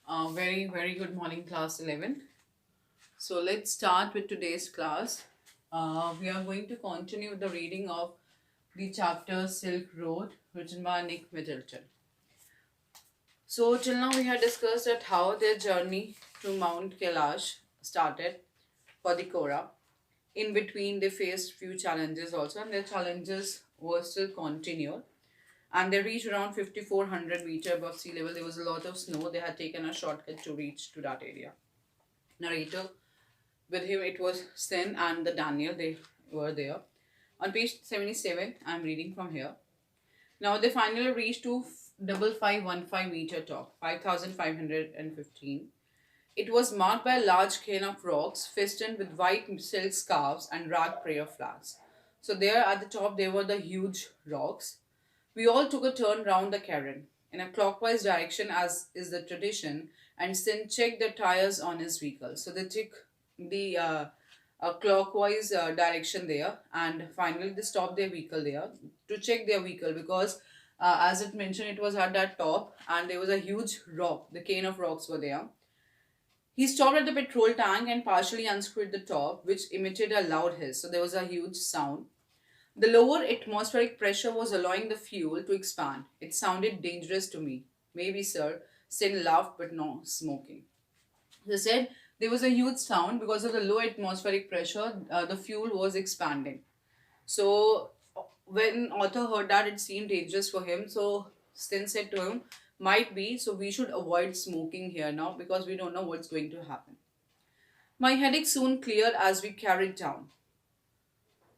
Very good morning, class 11. So let's start with today's class. We are going to continue the reading of the chapter Silk Road, written by Nick Middleton. So till now we had discussed that how their journey to Mount Kailash started for the Kora. In between, they faced few challenges also, and their challenges were still continued. And they reached around 5,400 meter above sea level. There was a lot of snow. They had taken a shortcut to reach to that area. Narrator with him it was Sten and the Daniel. They were there. On page 77, I'm reading from here. Now they finally reached to 5515 meter top, 5,515. It was marked by a large cairn of rocks festooned with white silk scarves and rag prayer flags. So there at the top there were the huge rocks. We all took a turn round the cairn in a clockwise direction as is the tradition, and Sin checked the tires on his vehicle. So they took the clockwise direction there, and finally they stopped their vehicle there to check their vehicle because as it mentioned it was at that top and there was a huge rock, the cane of rocks were there. He stopped at the petrol tank and partially unscrewed the top, which emitted a loud hiss. So there was a huge sound. The lower atmospheric pressure was allowing the fuel to expand. It sounded dangerous to me. Maybe, sir. Sin laughed, but no smoking. They said there was a huge sound because of the low atmospheric pressure, the fuel was expanding. So when author heard that, it seemed dangerous for him. So Sten said to him, might be, so we should avoid smoking here now because we don't know what's going to happen. My headache soon cleared as we carried down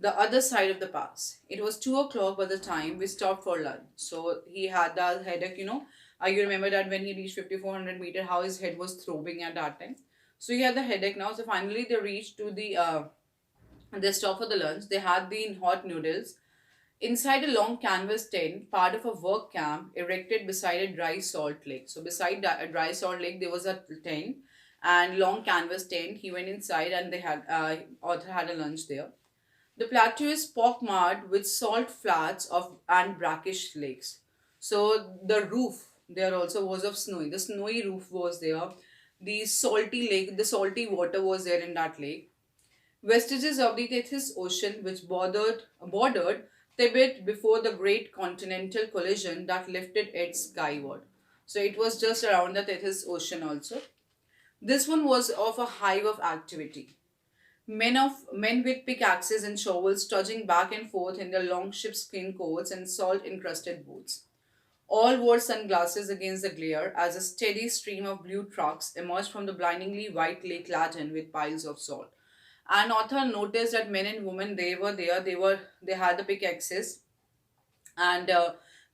the other side of the pass. It was 2 o'clock by the time we stopped for lunch. So he had that headache. I remember that when he reached 5,400 meter, how his head was throbbing at that time. So he had the headache now. So finally they reached to they stopped for the lunch. They had the hot noodles. Inside a long canvas tent, part of a work camp erected beside a dry salt lake. So beside a dry salt lake, there was a tent and long canvas tent. He went inside and they had author had a lunch there. The plateau is pockmarked with salt flats of and brackish lakes. So the roof there also was of snowy. The snowy roof was there. The salty lake, the salty water was there in that lake. Vestiges of the Tethys Ocean, which bordered Tibet before the great continental collision that lifted it skyward. So it was just around the Tethys Ocean also. This one was of a hive of activity. Men with pickaxes and shovels trudging back and forth in their long sheepskin coats and salt encrusted boots. All wore sunglasses against the glare as a steady stream of blue trucks emerged from the blindingly white lake laden with piles of salt. And author noticed that men and women they were there. They had the pickaxes and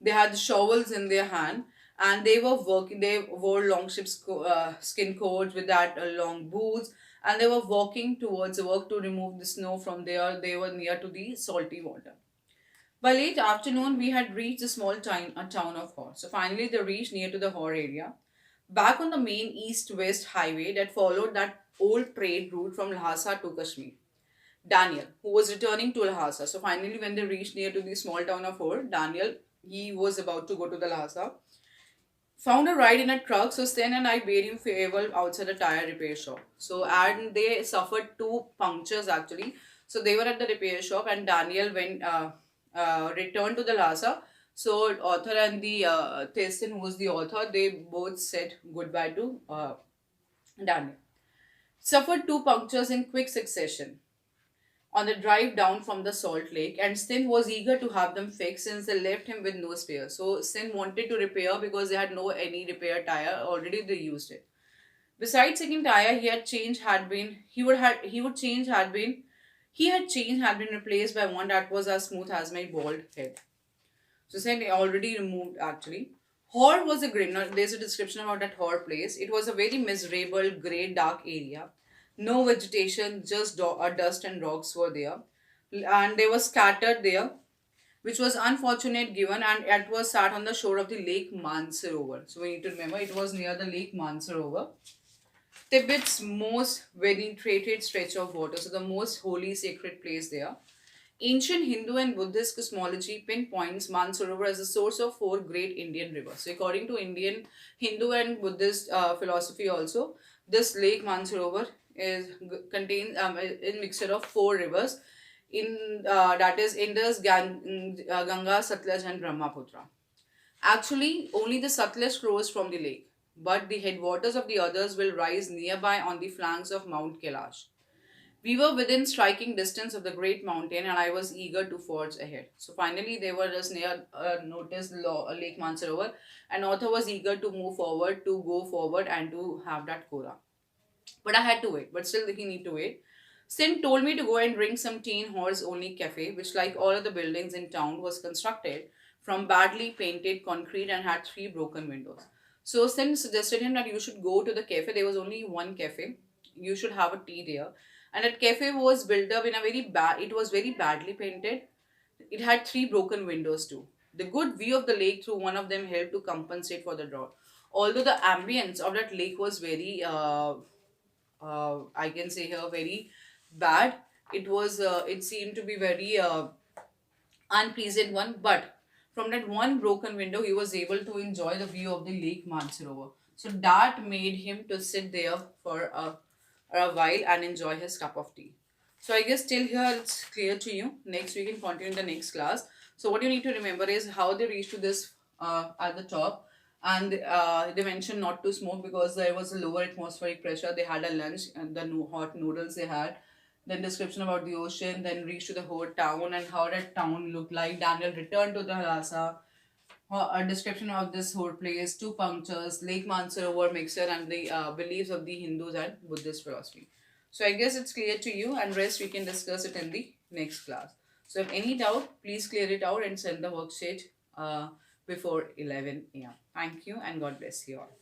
they had the shovels in their hand and they were working. They wore long skin coats with that long boots and they were walking towards the work to remove the snow from there. They were near to the salty water. By late afternoon, we had reached the small town of Hor. So finally, they reached near to the Hor area. Back on the main east-west highway that followed that old trade route from Lhasa to Kashmir. Daniel, who was returning to Lhasa. So finally, when they reached near to the small town of Hor, Daniel, he was about to go to the Lhasa, found a ride in a truck. So Sten and I bade him farewell outside a tire repair shop. So and they suffered two punctures actually. So they were at the repair shop and Daniel went returned to the Lhasa. So author and the Testin, who was the author, they both said goodbye to Daniel. Suffered two punctures in quick succession on the drive down from the salt lake, and Sin was eager to have them fixed since they left him with no spare. So Sin wanted to repair because they had no any repair tire, already they used it. Besides second tire, he had changed had been replaced by one that was as smooth as my bald head. So Sin already removed actually. Hor was a grim. Now, there's a description about that Hor place. It was a very miserable, grey, dark area. No vegetation, just dust and rocks were there. And they were scattered there, which was unfortunate given, and it was sat on the shore of the Lake Mansarovar. So we need to remember it was near the Lake Mansarovar, Tibet's most venerated stretch of water, so the most holy sacred place there. Ancient Hindu and Buddhist cosmology pinpoints Mansarovar as the source of four great Indian rivers. So, according to Indian Hindu and Buddhist philosophy, also this lake Mansarovar contains a mixture of four rivers. In that is Indus, Ganga, Satluj, and Brahmaputra. Actually, only the Satluj flows from the lake, but the headwaters of the others will rise nearby on the flanks of Mount Kailash. We were within striking distance of the great mountain, and I was eager to forge ahead. So finally, they were just near noticed Lake Mansarovar, and author was eager to move forward, to go forward, and to have that Kora. But I had to wait. But still, he need to wait. Sim told me to go and drink some tea in Horse Only Cafe, which, like all other buildings in town, was constructed from badly painted concrete and had three broken windows. So Sim suggested him that you should go to the cafe. There was only one cafe. You should have a tea there. And that cafe was built up in a very bad. It was very badly painted. It had three broken windows too. The good view of the lake through one of them helped to compensate for the drought. Although the ambience of that lake was very I can say here very bad. It seemed to be very unpleasant one, but from that one broken window, he was able to enjoy the view of the Lake Mansarovar. So that made him to sit there for a while and enjoy his cup of tea. So I guess till here it's clear to you. Next we can continue in the next class. So what you need to remember is how they reached to this at the top, and they mentioned not to smoke because there was a lower atmospheric pressure. They had a lunch and the hot noodles they had, then description about the ocean, then reached to the whole town and how that town looked like. Daniel returned to the Lhasa, a description of this whole place, two punctures, Lake Mansarovar mixer, and the beliefs of the Hindus and Buddhist philosophy. So I guess it's clear to you, and rest we can discuss it in the next class. So if any doubt, please clear it out and send the worksheet before 11 a.m. Thank you and God bless you all.